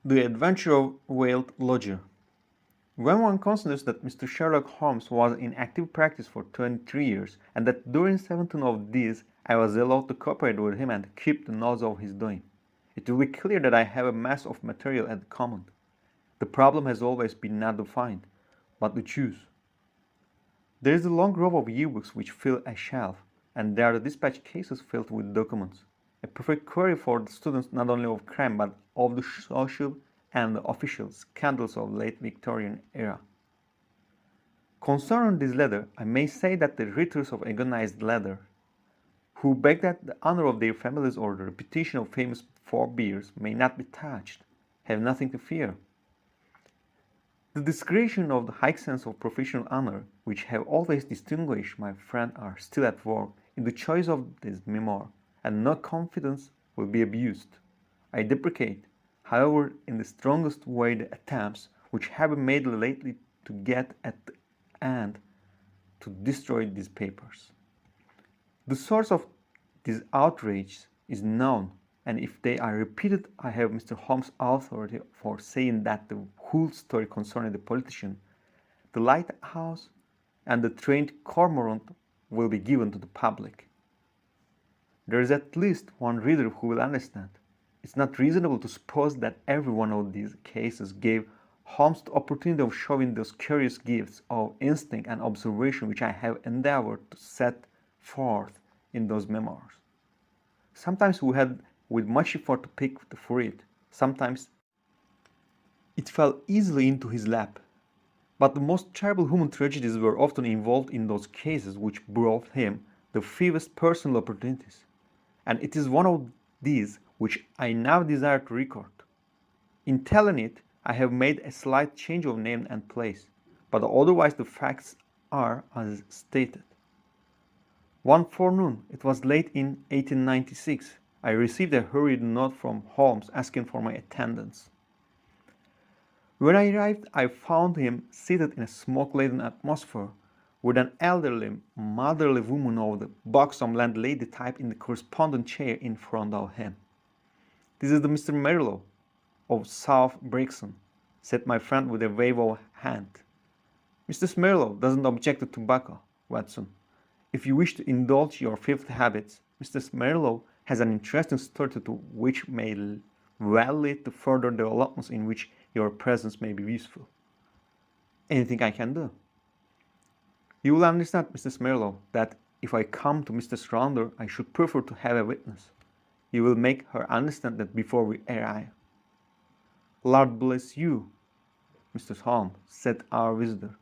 The Adventure of Veiled Lodger. When one considers that Mr. Sherlock Holmes was in active practice for 23 years, and that during 17 of these I was allowed to cooperate with him and keep the nose of his doing, it will be clear that I have a mass of material at command. The problem has always been not to find, but to choose. There is a long row of yearbooks which fill a shelf, and there are the dispatch cases filled with documents. A perfect query for the students not only of crime but of the social and the official scandals of late Victorian era. Concerning this letter, I may say that the readers of agonized letter, who beg that the honor of their families or the reputation of famous forebears may not be touched, have nothing to fear. The discretion of the high sense of professional honor, which have always distinguished my friend, are still at work in the choice of this memoir, and no confidence will be abused. I deprecate, however, in the strongest way the attempts which have been made lately to get at the end to destroy these papers. The source of these outrages is known, and if they are repeated, I have Mr. Holmes' authority for saying that the whole story concerning the politician, the lighthouse, and the trained cormorant will be given to the public. There is at least one reader who will understand. It's not reasonable to suppose that every one of these cases gave Holmes the opportunity of showing those curious gifts of instinct and observation which I have endeavored to set forth in those memoirs. Sometimes we had with much effort to pick the fruit, sometimes it fell easily into his lap. But the most terrible human tragedies were often involved in those cases which brought him the fewest personal opportunities, and it is one of these which I now desire to record. In telling it, I have made a slight change of name and place, but otherwise the facts are as stated. One forenoon, it was late in 1896, I received a hurried note from Holmes asking for my attendance. When I arrived, I found him seated in a smoke-laden atmosphere, with an elderly, motherly woman of the buxom landlady type in the correspondent chair in front of him. "This is the Mr. Merrill of South Brixton," said my friend with a wave of hand. "Mr. Smerlow doesn't object to tobacco, Watson. If you wish to indulge your filthy habits, Mr. Smerlow has an interesting story to which may well lead to further developments in which your presence may be useful. Anything I can do?" "You will understand, Mr. Smerlow, that if I come to Mr. Rounder, I should prefer to have a witness. You will make her understand that before we arrive." "Lord bless you, Mr. Holmes," said our visitor.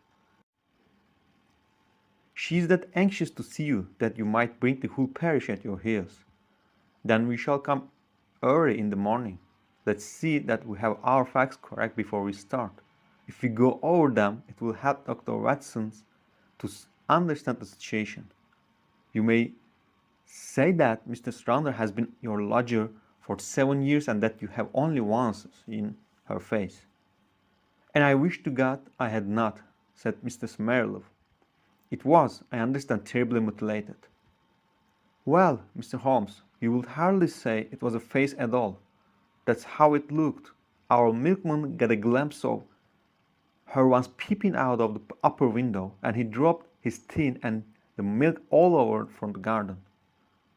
"She is that anxious to see you that you might bring the whole parish at your heels. Then we shall come early in the morning. Let's see that we have our facts correct before we start. If we go over them, it will help Dr. Watson to understand the situation. You may say that Mr. Rounder has been your lodger for 7 years and that you have only once seen her face." "And I wish to God I had not," said Mr. Smerlow. "It was, I understand, terribly mutilated." "Well, Mr. Holmes, you would hardly say it was a face at all. That's how it looked. Our milkman got a glimpse of her once peeping out of the upper window, and he dropped his tin and the milk all over from the garden.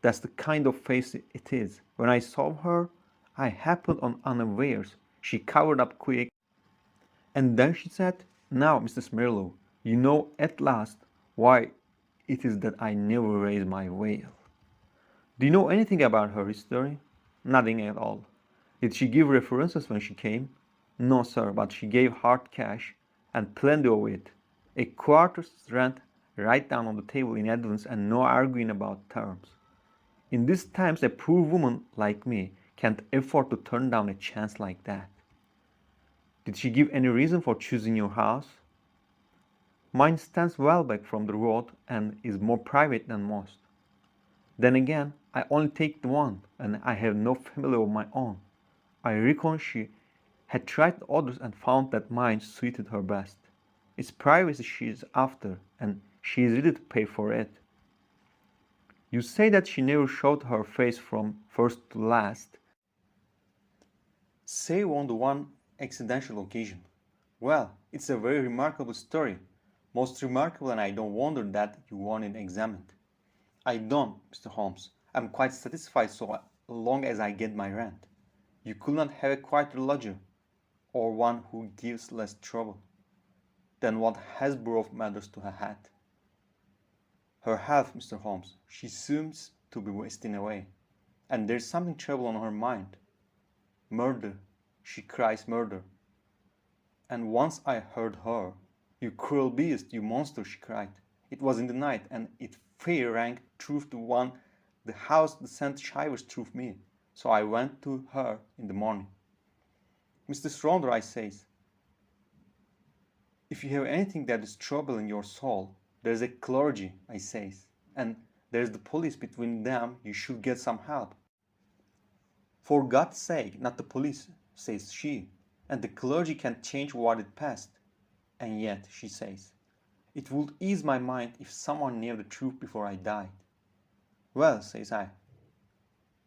That's the kind of face it is. When I saw her, I happened on unawares. She covered up quick, and then she said, 'Now, Mr. Smerlow, you know at last why it is that I never raise my veil.' Do you know anything about her history?" "Nothing at all." "Did she give references when she came?" "No, sir, but she gave hard cash, and plenty of it. A quarter's rent right down on the table in advance, and no arguing about terms. In these times a poor woman like me can't afford to turn down a chance like that." "Did she give any reason for choosing your house?" "Mine stands well back from the road and is more private than most." "Then again, I only take the one, and I have no family of my own. I reckon she had tried the others and found that mine suited her best. It's privacy she is after, and she is ready to pay for it." "You say that she never showed her face from first to last?" save on the one accidental occasion. Well, it's a very remarkable story. Most remarkable, and I don't wonder that you want it examined. I don't, Mr. Holmes. I'm quite satisfied so long as I get my rent. You could not have a quieter lodger, or one who gives less trouble than what has brought matters to her head. Her health, Mr. Holmes, she seems to be wasting away, and there's something trouble on her mind. Murder, she cries murder. And once I heard her, you cruel beast, you monster, she cried. It was in the night, and it fair rang true to the house the sent shivers through me. So I went to her in the morning. Mr. Ronder, I says, if you have anything that is troubling your soul, there's a clergy, I says, and there's the police. Between them you should get some help. For God's sake, not the police, says she, and the clergy can change what it passed. And yet, she says, it would ease my mind if someone knew the truth before I died. Well, says I,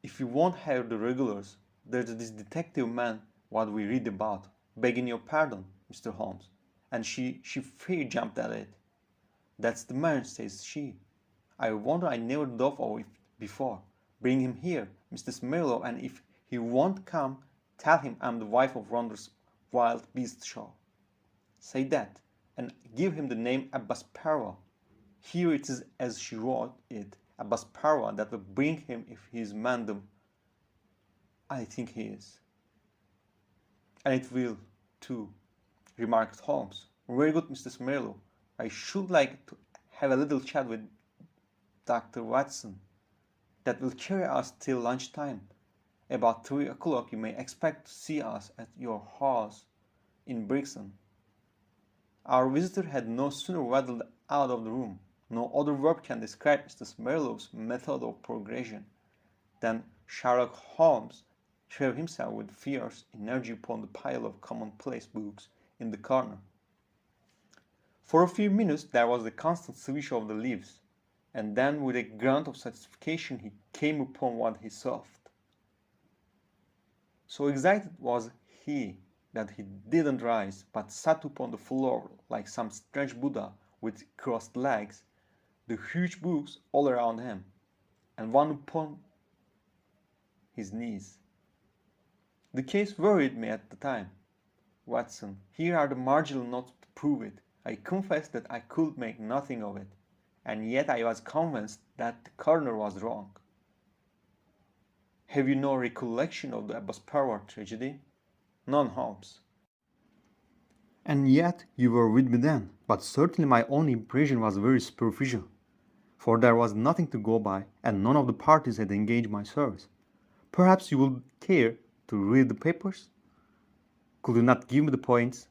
if you won't have the regulars, there's this detective man what we read about, begging your pardon, Mr. Holmes, and she fair jumped at it. That's the man, says she. I wonder I never thought of it before. Bring him here, Mr. Smirlow, and if he won't come, tell him I'm the wife of Ronder's wild beast show. Say that, and give him the name Abbas Parwa. Here it is as she wrote it, Abbas Parwa, that will bring him if he is mandem. I think he is. And it will, too, remarked Holmes. Very good, Mr. Smirlow. I should like to have a little chat with Dr. Watson. That will carry us till lunchtime. About 3 o'clock you may expect to see us at your house in Brixton. Our visitor had no sooner waddled out of the room, no other word can describe Mr. Smirlow's method of progression, than Sherlock Holmes threw himself with fierce energy upon the pile of commonplace books in the corner. For a few minutes there was the constant swish of the leaves, and then with a grunt of satisfaction he came upon what he sought. So excited was he that he didn't rise, but sat upon the floor like some strange Buddha with crossed legs, the huge books all around him, and one upon his knees. The case worried me at the time. Watson, here are the marginal notes to prove it. I confess that I could make nothing of it, and yet I was convinced that the coroner was wrong. Have you no recollection of the Abbas Parwa tragedy? None, Holmes. And yet you were with me then, but certainly my own impression was very superficial, for there was nothing to go by, and none of the parties had engaged my service. Perhaps you would care to read the papers? Could you not give me the points?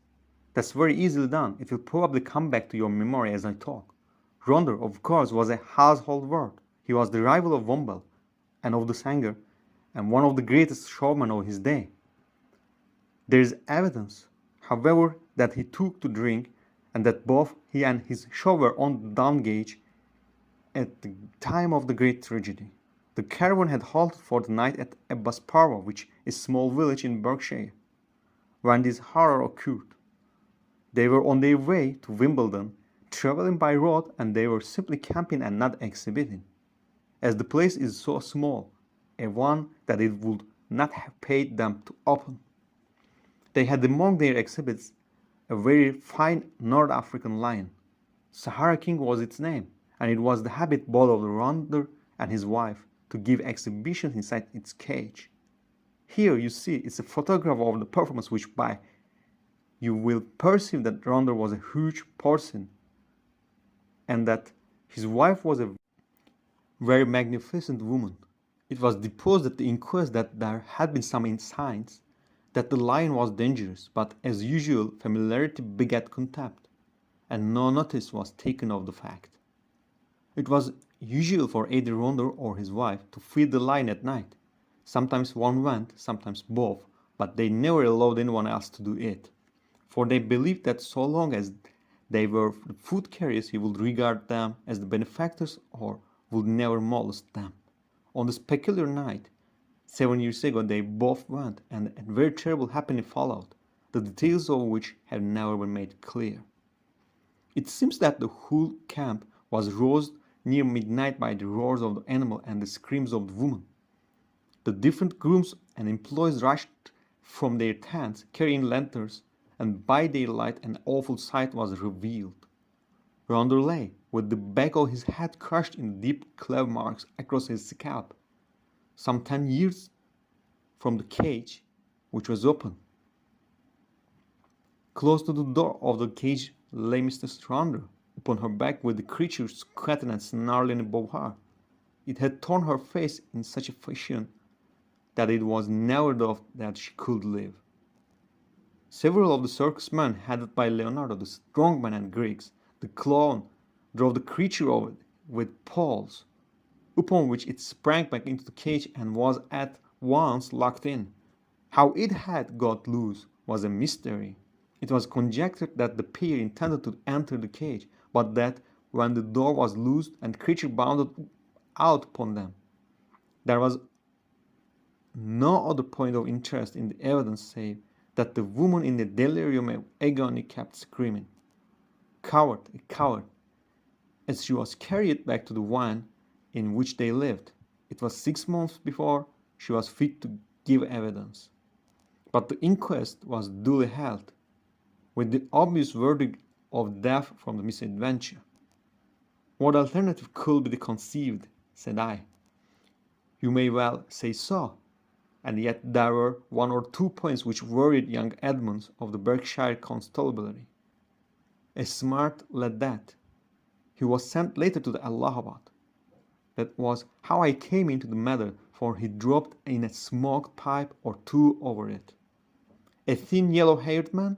That's very easily done. It will probably come back to your memory as I talk. Ronder, of course, was a household word. He was the rival of Womble and of the Sanger, and one of the greatest showmen of his day. There is evidence, however, that he took to drink, and that both he and his show were on the down gauge at the time of the great tragedy. The caravan had halted for the night at Abbas Parwa, which is a small village in Berkshire, when this horror occurred. They were on their way to Wimbledon, traveling by road, and they were simply camping and not exhibiting, as the place is so small, a one that it would not have paid them to open. They had among their exhibits a very fine North African lion. Sahara King was its name, and it was the habit both of the Ronder and his wife to give exhibitions inside its cage. Here you see it's a photograph of the performance, which by you will perceive that Ronder was a huge person, and that his wife was a very magnificent woman. It was deposed at the inquest that there had been some signs that the lion was dangerous, but as usual familiarity begat contempt, and no notice was taken of the fact. It was usual for either Ronder or his wife to feed the lion at night. Sometimes one went, sometimes both, but they never allowed anyone else to do it, for they believed that so long as they were the food carriers he would regard them as the benefactors or would never molest them. On this peculiar night, 7 years ago they both went, and a very terrible happening followed, the details of which have never been made clear. It seems that the whole camp was roused near midnight by the roars of the animal and the screams of the woman. The different grooms and employees rushed from their tents, carrying lanterns, and by daylight an awful sight was revealed. Ronder lay, with the back of his head crushed in deep claw marks across his scalp, some 10 yards from the cage, which was open. Close to the door of the cage lay Mrs. Ronder, upon her back with the creature squatting and snarling above her. It had torn her face in such a fashion that it was never thought that she could live. Several of the circus men, headed by Leonardo, the strong man and Greeks, the clown, drove the creature over with poles, upon which it sprang back into the cage and was at once locked in. How it had got loose was a mystery. It was conjectured that the pair intended to enter the cage, but that when the door was loosed and the creature bounded out upon them, there was no other point of interest in the evidence save that the woman in the delirium of agony kept screaming, "Coward, a coward," as she was carried back to the van in which they lived. It was 6 months before she was fit to give evidence. But the inquest was duly held, with the obvious verdict of death from the misadventure. What alternative could be conceived, said I. You may well say so, and yet there were 1 or 2 points which worried young Edmunds of the Berkshire Constabulary. A smart lad that. He was sent later to the Allahabad. That was how I came into the matter, for he dropped in a smoked pipe or two over it. A thin yellow-haired man?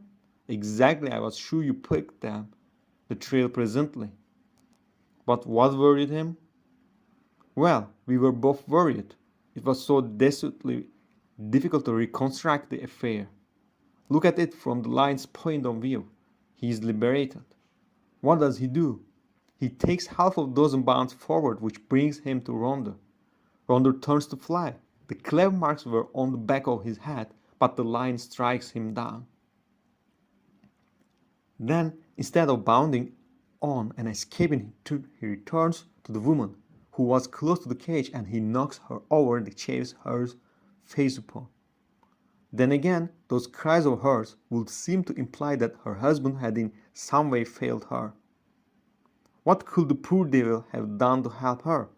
Exactly, I was sure you picked them, the trail presently. But what worried him? Well, we were both worried. It was so desolately difficult to reconstruct the affair. Look at it from the lion's point of view. He is liberated. What does he do? He takes half a dozen bounds forward, which brings him to Ronder. Ronder turns to fly. The claw marks were on the back of his head, but the lion strikes him down. Then, instead of bounding on and escaping, he returns to the woman, who was close to the cage, and he knocks her over and shaves her face upon. Then again, those cries of hers would seem to imply that her husband had in some way failed her. What could the poor devil have done to help her?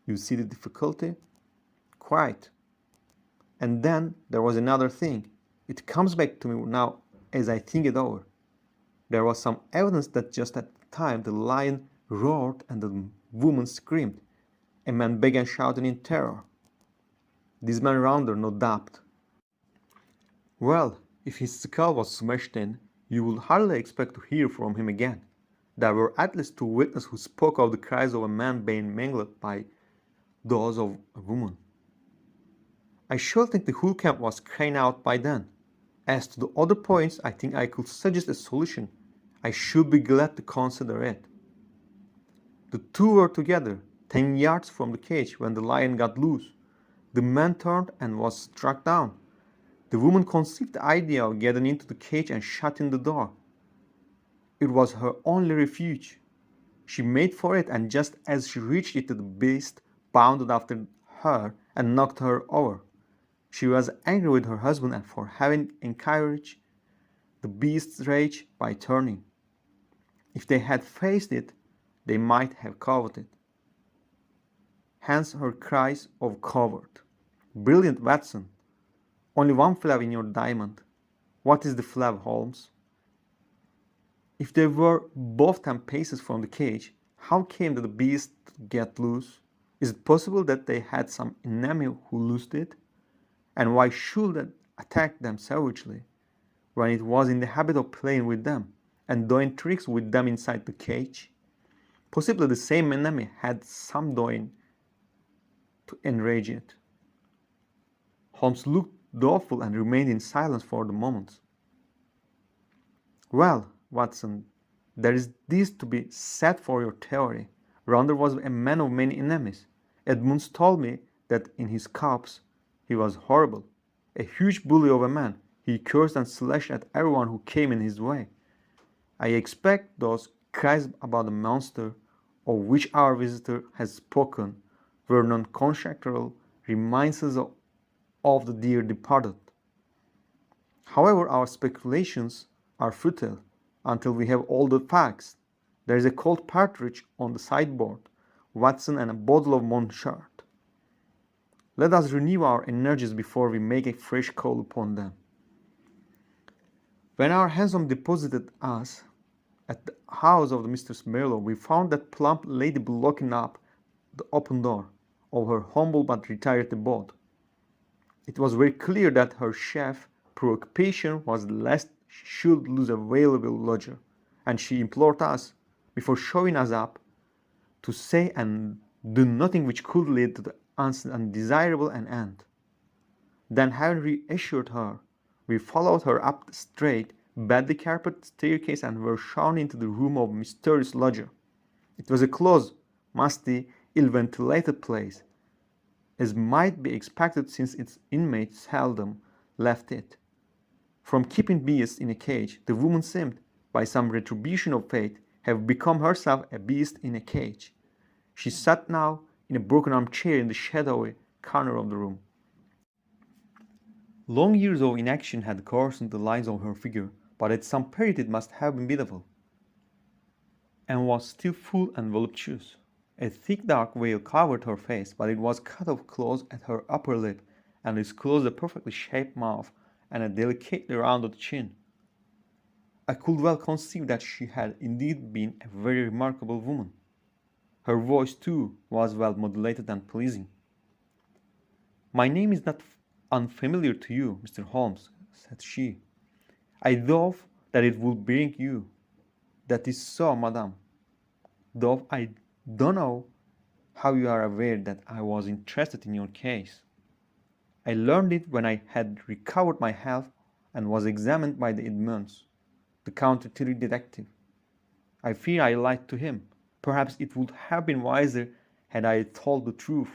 You see the difficulty? Quite. And then there was another thing. It comes back to me now as I think it over. There was some evidence that just at the time the lion roared and the woman screamed. A man began shouting in terror. This man Ronder, no doubt. Well, if his skull was smashed in, you would hardly expect to hear from him again. There were at least 2 witnesses who spoke of the cries of a man being mangled by those of a woman. I should think the whole camp was crying out by then. As to the other points, I think I could suggest a solution. I should be glad to consider it. The two were together, 10 yards from the cage, when the lion got loose. The man turned and was struck down. The woman conceived the idea of getting into the cage and shutting the door. It was her only refuge. She made for it, and just as she reached it, the beast bounded after her and knocked her over. She was angry with her husband for having encouraged the beast's rage by turning. If they had faced it, they might have covered it. Hence her cries of coward. Brilliant, Watson. Only one flaw in your diamond. What is the flaw, Holmes? If they were both 10 paces from the cage, how came the beast to get loose? Is it possible that they had some enemy who loosed it? And why should it attack them savagely, when it was in the habit of playing with them, and doing tricks with them inside the cage? Possibly the same enemy had some doing to enrage it. Holmes looked thoughtful and remained in silence for the moment. Well, Watson, there is this to be said for your theory. Ronder was a man of many enemies. Edmunds told me that in his copse He was horrible. A huge bully of a man. He cursed and slashed at everyone who came in his way. I expect those cries about the monster of which our visitor has spoken were non-conjectural reminiscences of the dear departed. However, our speculations are futile until we have all the facts. There is a cold partridge on the sideboard, Watson, and a bottle of Monchart. Let us renew our energies before we make a fresh call upon them. When our hansom deposited us at the house of Mr. Merlow, we found that plump lady blocking up the open door of her humble but retired abode. It was very clear that her chief preoccupation was lest she should lose a valuable lodger, and she implored us, before showing us up, to say and do nothing which could lead to the undesirable an end. Then, having reassured her, we followed her up the straight, badly carpeted staircase and were shown into the room of mysterious lodger. It was a close, musty, ill-ventilated place, as might be expected since its inmates seldom left it. From keeping beasts in a cage, the woman seemed, by some retribution of fate, have become herself a beast in a cage. She sat now in a broken armchair in the shadowy corner of the room. Long years of inaction had coarsened the lines of her figure, but at some period it must have been beautiful, and was still full and voluptuous. A thick dark veil covered her face, but it was cut off close at her upper lip, and disclosed a perfectly shaped mouth and a delicately rounded chin. I could well conceive that she had indeed been a very remarkable woman. Her voice, too, was well modulated and pleasing. "My name is not unfamiliar to you, Mr. Holmes," said she. "I thought that it would bring you." "That is so, madame. Though I don't know how you are aware that I was interested in your case. I learned it when I had recovered my health and was examined by the Edmonds, the county detective. I fear I lied to him. Perhaps it would have been wiser had I told the truth."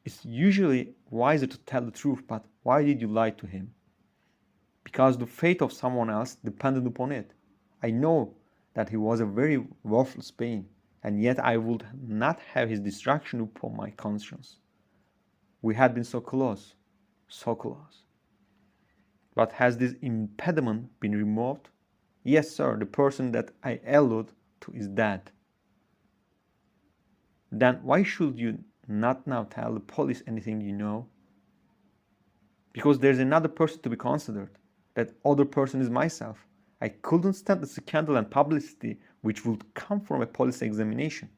"It's usually wiser to tell the truth, but why did you lie to him?" "Because the fate of someone else depended upon it. I know that he was a very worthless being, and yet I would not have his destruction upon my conscience. We had been so close, so close." "But has this impediment been removed?" "Yes, sir. The person that I allude to is dead." "Then why should you not now tell the police anything you know?" "Because there's another person to be considered. That other person is myself. I couldn't stand the scandal and publicity which would come from a police examination.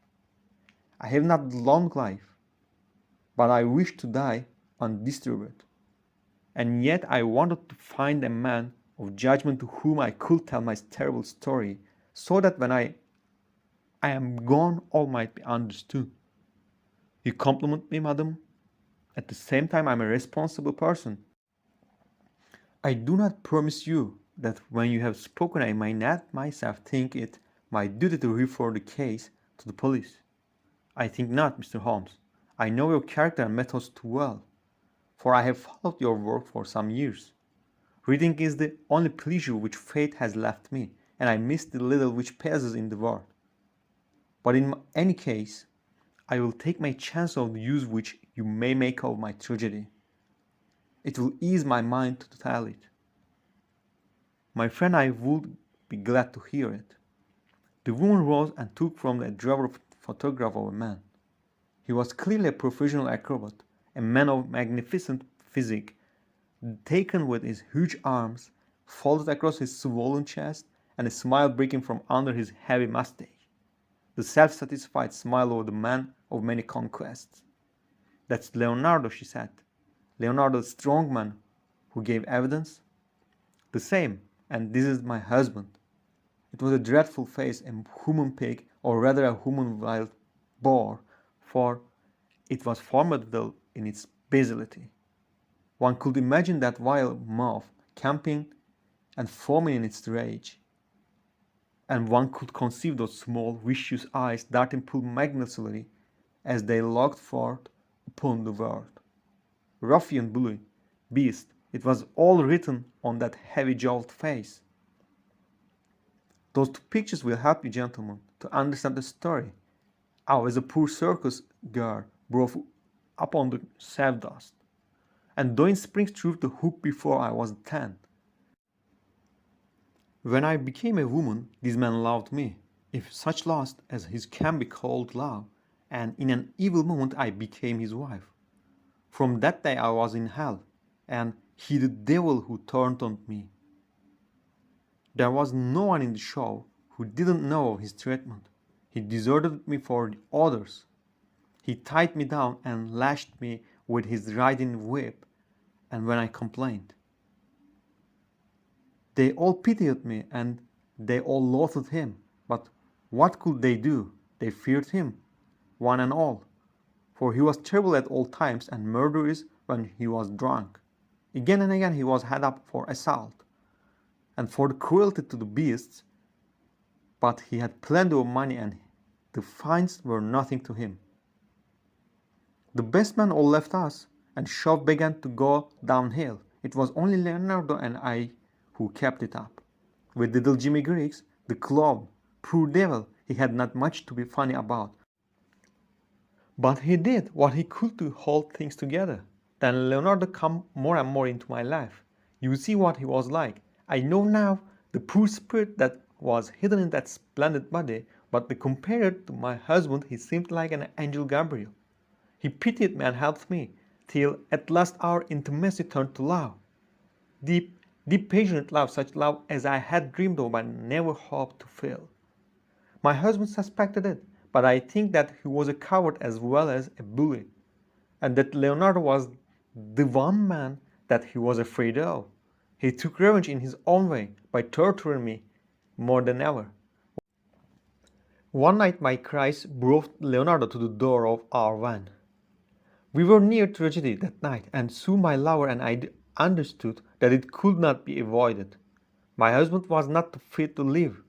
I have not long life, but I wish to die undisturbed. And yet I wanted to find a man of judgment to whom I could tell my terrible story, so that when I am gone all might be understood. You compliment me, madam. At the same time I am a responsible person. I do not promise you that when you have spoken I may not myself think it my duty to refer the case to the police. I think not, Mr. Holmes. I know your character and methods too well, for I have followed your work for some years. Reading is the only pleasure which fate has left me, and I miss the little which passes in the world. But in any case, I will take my chance of the use which you may make of my tragedy. It will ease my mind to tell it." "My friend, I would be glad to hear it." The woman rose and took from the drawer a photograph of a man. He was clearly a professional acrobat, a man of magnificent physique, taken with his huge arms folded across his swollen chest and a smile breaking from under his heavy mustache. The self-satisfied smile of the man of many conquests. "That's Leonardo," she said. "Leonardo, the strong man who gave evidence?" "The same, and this is my husband." It was a dreadful face, a human pig, or rather a human wild boar, for it was formidable in its bestiality. One could imagine that wild mouth camping and foaming in its rage, and one could conceive those small, vicious eyes darting pulmonaciously as they looked forth upon the world. ruffian, bully, beast. It was all written on that heavy-jowled face. Those two pictures will help you, gentlemen, to understand the story. I was a poor circus girl brought up on the sawdust, and doing springs through the hoop before I was 10. When I became a woman, this man loved me, if such lust as his can be called love, and in an evil moment I became his wife. From that day I was in hell, and he the devil who turned on me. There was no one in the show who didn't know of his treatment. He deserted me for the others. He tied me down and lashed me with his riding whip, and when I complained, they all pitied me and they all loathed him. But what could they do? They feared him, one and all, for he was terrible at all times and murderous when he was drunk. Again and again he was had up for assault and for the cruelty to the beasts, but he had plenty of money and the fines were nothing to him. The best men all left us, and show began to go downhill. It was only Leonardo and I who kept it up. With little Jimmy Griggs, the clown, poor devil, he had not much to be funny about. But he did what he could to hold things together. Then Leonardo came more and more into my life. You see what he was like. I know now the poor spirit that was hidden in that splendid body, but compared to my husband he seemed like an angel Gabriel. He pitied me and helped me, till at last our intimacy turned to love. Deep, passionate love, such love as I had dreamed of but never hoped to feel. My husband suspected it, but I think that he was a coward as well as a bully, and that Leonardo was the one man that he was afraid of. He took revenge in his own way by torturing me more than ever. One night my cries brought Leonardo to the door of our van. We were near tragedy that night, and soon my lover and I understood that it could not be avoided. My husband was not fit to live.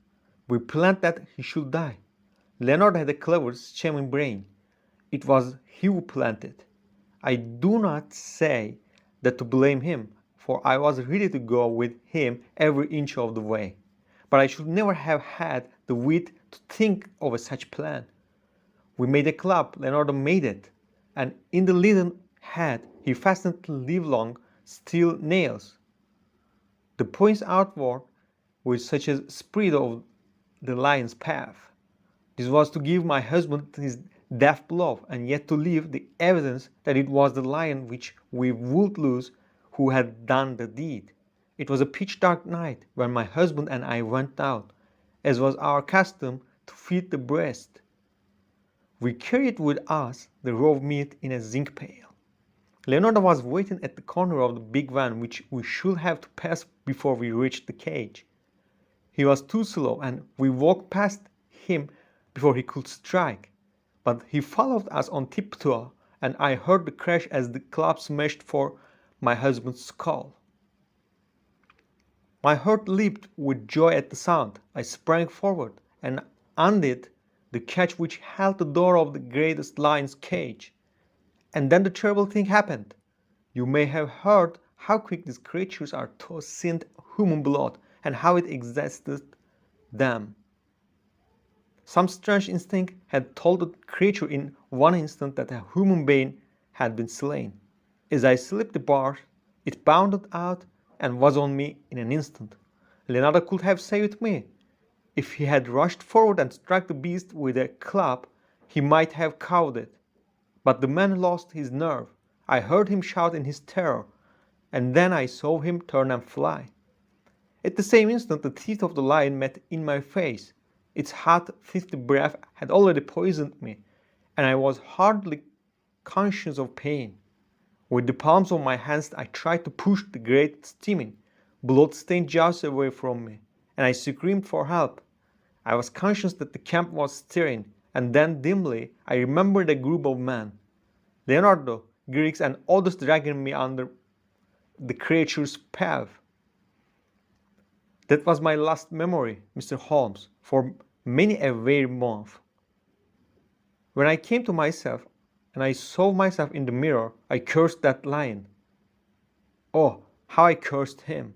We planned that he should die. Leonardo had a clever, scheming brain. It was he who planned it. I do not say that to blame him, for I was ready to go with him every inch of the way. But I should never have had the wit to think of such plan. We made a club, Leonardo made it, and in the leaden head he fastened livelong steel nails. The points outward with such a spread of the lion's path. This was to give my husband his death blow, and yet to leave the evidence that it was the lion which we would lose who had done the deed. It was a pitch dark night when my husband and I went out, as was our custom, to feed the beast. We carried with us the raw meat in a zinc pail. Leonardo was waiting at the corner of the big van which we should have to pass before we reached the cage. He was too slow, and we walked past him before he could strike. But he followed us on tiptoe, and I heard the crash as the club smashed for my husband's skull. My heart leaped with joy at the sound. I sprang forward and undid the catch which held the door of the greatest lion's cage. And then the terrible thing happened. You may have heard how quick these creatures are to scent human blood, and how it exhausted them. Some strange instinct had told the creature in one instant that a human being had been slain. As I slipped the bars, it bounded out and was on me in an instant. Leonardo could have saved me. If he had rushed forward and struck the beast with a club, he might have cowed it. But the man lost his nerve. I heard him shout in his terror, and then I saw him turn and fly. At the same instant the teeth of the lion met in my face. Its hot, filthy breath had already poisoned me, and I was hardly conscious of pain. With the palms of my hands I tried to push the great steaming, blood-stained jaws away from me, and I screamed for help. I was conscious that the camp was stirring, and then dimly I remembered a group of men, Leonardo, Griggs, and others dragging me under the creature's path. That was my last memory, Mr. Holmes, for many a weary month. When I came to myself, and I saw myself in the mirror, I cursed that lion. Oh, how I cursed him!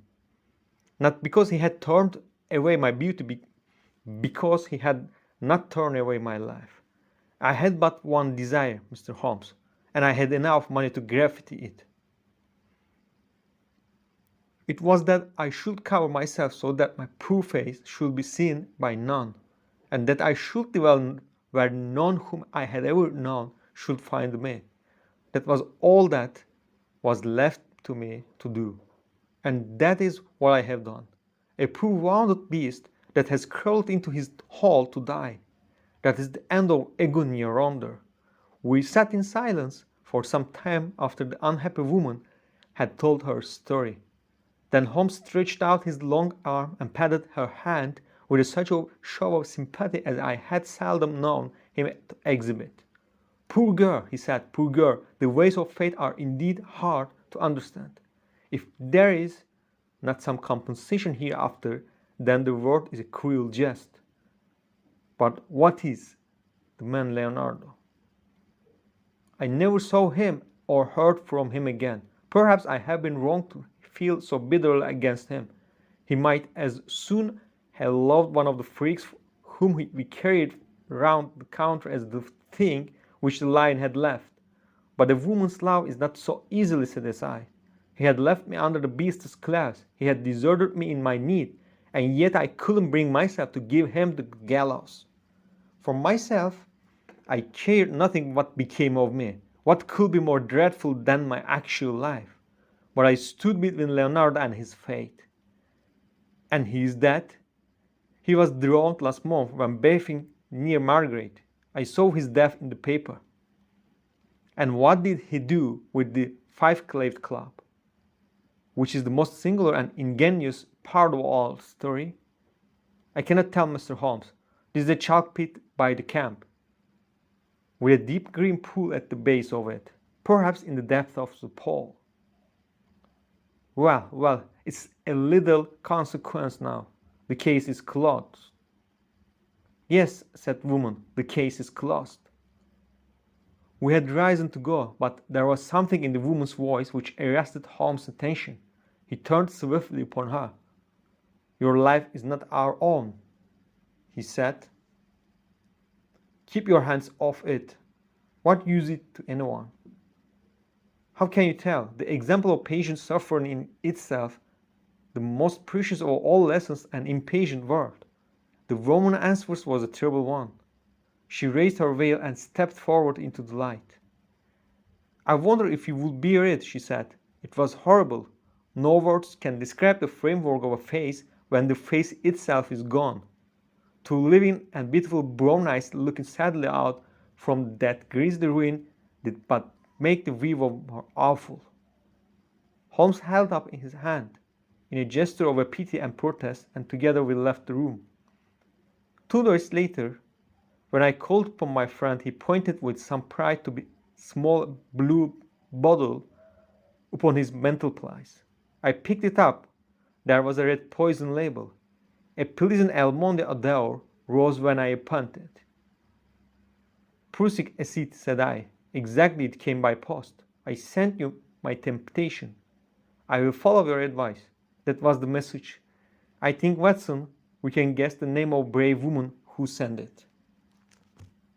Not because he had turned away my beauty, because he had not turned away my life. I had but one desire, Mr. Holmes, and I had enough money to graffiti it. It was that I should cover myself so that my poor face should be seen by none, and that I should dwell where none whom I had ever known should find me. That was all that was left to me to do, and that is what I have done. A poor wounded beast that has crawled into his hole to die. That is the end of agony yonder. We sat in silence for some time after the unhappy woman had told her story. Then Holmes stretched out his long arm and patted her hand with such a show of sympathy as I had seldom known him to exhibit. "Poor girl," he said, "poor girl, the ways of fate are indeed hard to understand. If there is not some compensation hereafter, then the world is a cruel jest. But what is the man Leonardo? I never saw him or heard from him again. Perhaps I have been wrong to feel so bitterly against him. He might as soon have loved one of the freaks whom we carried round the counter as the thing which the lion had left. But a woman's love is not so easily set aside. He had left me under the beast's claws. He had deserted me in my need, and yet I couldn't bring myself to give him the gallows. For myself, I cared nothing what became of me. What could be more dreadful than my actual life? But I stood between Leonardo and his fate. And he is dead? He was drowned last month when bathing near Margate. I saw his death in the paper. And what did he do with the five-claved club? Which is the most singular and ingenious part of all story? I cannot tell, Mr. Holmes. This is a chalk pit by the camp, with a deep green pool at the base of it, perhaps in the depth of the pole. Well, it's a little consequence now. The case is closed. Yes, said the woman, the case is closed. We had risen to go, but there was something in the woman's voice which arrested Holmes' attention. He turned swiftly upon her. Your life is not our own, he said. Keep your hands off it. What use it to anyone? How can you tell? The example of patient suffering in itself, the most precious of all lessons an impatient world. The woman's answer was a terrible one. She raised her veil and stepped forward into the light. I wonder if you would bear it, she said. It was horrible. No words can describe the framework of a face when the face itself is gone. Two living and beautiful brown eyes looking sadly out from that grisly ruin did but make the view of her awful. Holmes held up his hand in a gesture of pity and protest, and together we left the room. 2 days later, when I called upon my friend, he pointed with some pride to a small blue bottle upon his mantelpiece. I picked it up. There was a red poison label. A pleasant almond odor rose when I opened it. Prussic acid, said I. Exactly, it came by post. I sent you my temptation. I will follow your advice. That was the message. I think, Watson, we can guess the name of brave woman who sent it.